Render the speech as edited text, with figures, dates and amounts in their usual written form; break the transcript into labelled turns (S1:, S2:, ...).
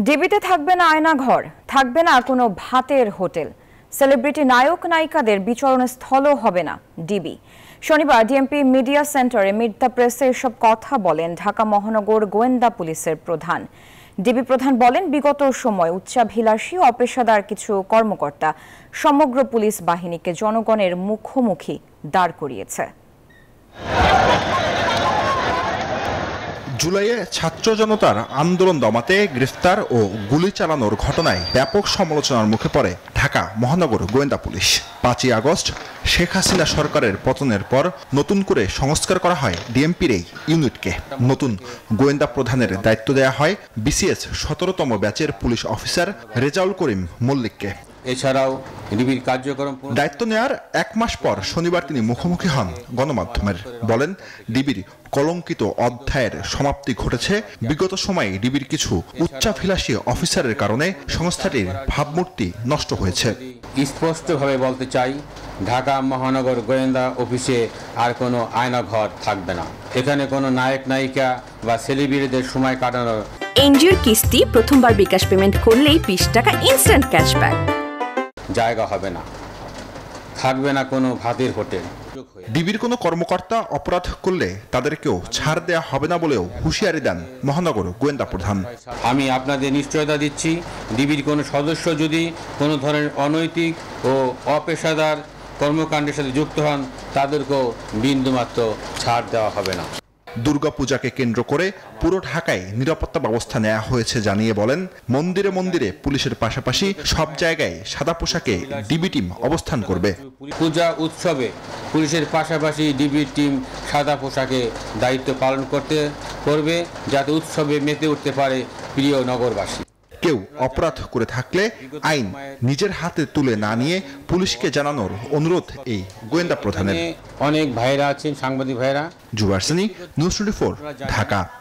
S1: ডিবিতে থাকবে না আয়নাঘর, থাকবে না কোনো ভাতের হোটেল, সেলিব্রিটি নায়ক নায়িকাদের বিচরণের স্থলও হবে না ডিবি। শনিবার ডিএমপি মিডিয়া সেন্টারে মিট দ্য প্রেসে এসব কথা বলেন ঢাকা মহানগর গোয়েন্দা পুলিশের প্রধান। ডিবি প্রধান বলেন, বিগত সময় উচ্চাভিলাষী ও অপেশাদার কিছু কর্মকর্তা সমগ্র পুলিশ বাহিনীকে জনগণের মুখোমুখি দাঁড় করিয়েছে।
S2: জুলাইয়ে ছাত্র জনতার আন্দোলন দমাতে গ্রেফতার ও গুলি চালানোর ঘটনায় ব্যাপক সমালোচনার মুখে পড়ে ঢাকা মহানগর গোয়েন্দা পুলিশ। 5ই আগস্ট শেখ হাসিনা সরকারের পতনের পর নতুন করে সংস্কার করা হয় ডিএমপির এই ইউনিটকে। নতুন গোয়েন্দা প্রধানের দায়িত্ব দেয়া হয় বিসিএস 17তম ব্যাচের পুলিশ অফিসার রেজাউল করিম মল্লিককে।
S3: এছাড়াও ডিবির কার্যক্রম
S2: দায়িত্ব নেয়ার 1 মাস পর শনিবার তিনি মুখোমুখি হন গণমাধ্যমের। বলেন, ডিবির কলঙ্কিত অধ্যায়ের সমাপ্তি ঘটেছে। বিগত সময়ে ডিবির কিছু উচ্চাভিলাষী অফিসারের কারণে সংস্থাটির ভাবমূর্তি নষ্ট হয়েছে।
S3: স্পষ্টভাবে বলতে চাই, ঢাকা মহানগর গোয়েন্দা অফিসে আর কোনো আয়নাঘর থাকবে না। এখানে কোনো নায়ক নায়িকা বা সেলিব্রিটিদের সময় কাটানোর
S4: এনজিওর কিস্তি প্রথমবার বিকাশ পেমেন্ট করলেই 20 টাকা ইনস্ট্যান্ট ক্যাশব্যাক
S3: জায়গা হবে না। থাকবে না কোনো ভাতের হোটেল।
S2: ডিবির কোনো কর্মকর্তা অপরাধ করলে তাদেরকেও ছাড় দেয়া হবে না বলেও হুঁশিয়ারি দেন মহানগর গোয়েন্দা প্রধান।
S3: আমি আপনাদের নিশ্চয়তা দিচ্ছি, ডিবির কোনো সদস্য যদি কোনো ধরনের অনৈতিক ও অপেশাদার কর্মকাণ্ডের সাথে যুক্ত হন, তাদেরকেও বিন্দুমাত্র ছাড় দেওয়া হবে না।
S2: দুর্গাপূজাকে কেন্দ্র করে পুরো ঢাকায় নিরাপত্তা ব্যবস্থা নেওয়া হয়েছে জানিয়ে বলেন, মন্দিরে মন্দিরে পুলিশের পাশাপাশি সব জায়গায় সাদা পোশাকে ডিবি টিম অবস্থান করবে।
S3: পূজা উৎসবে পুলিশের পাশাপাশি ডিবি টিম সাদা পোশাকে দায়িত্ব পালন করবে, যাতে উৎসবে মেতে উঠতে পারে প্রিয় নগরবাসী।
S2: কেউ অপরাধ করে থাকলে আইন নিজের হাতে তুলে না নিয়ে পুলিশকে জানানোর অনুরোধ এই গোয়েন্দা প্রধানের।
S3: অনেক ভাইরা আছেন, সাংবাদিক ভাইরা।
S2: জুবারসানি, নিউজ 24, ঢাকা।